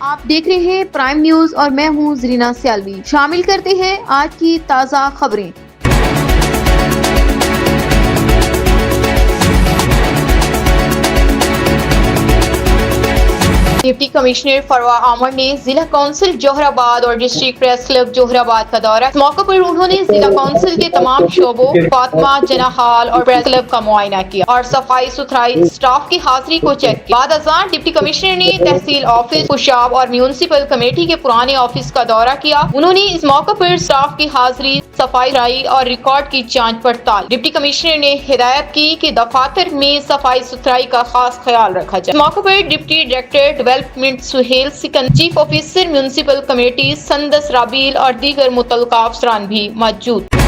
आप देख रहे हैं प्राइम न्यूज और मैं हूं जरीना सियालवी। शामिल करते हैं आज की ताज़ा खबरें। डिप्टी कमिश्नर फरवा आमर ने जिला काउंसिल जोहराबाद और डिस्ट्रिक्ट प्रेस क्लब जोहराबाद का दौरा। इस मौके पर उन्होंने जिला काउंसिल के तमाम शोबों, फातिमा जना हॉल और प्रेस क्लब का मुआयना किया और सफाई सुथराई स्टाफ की हाजिरी को चेक किया। बाद अज़ान डिप्टी कमिश्नर ने तहसील ऑफिस, खुशाब और म्यूनिसिपल कमेटी के पुराने ऑफिस का दौरा किया। उन्होंने इस मौके पर स्टाफ की हाजिरी, सफाई और रिकॉर्ड की जांच पड़ताल। डिप्टी कमिश्नर ने हिदायत की कि दफातर में सफाई सुथराई का खास ख्याल रखा जाए। इस मौके पर deputy director development Suhail Sikand, chief officer municipal committee संदस राबील और दीगर मुतल्लिका अफसरान भी मौजूद।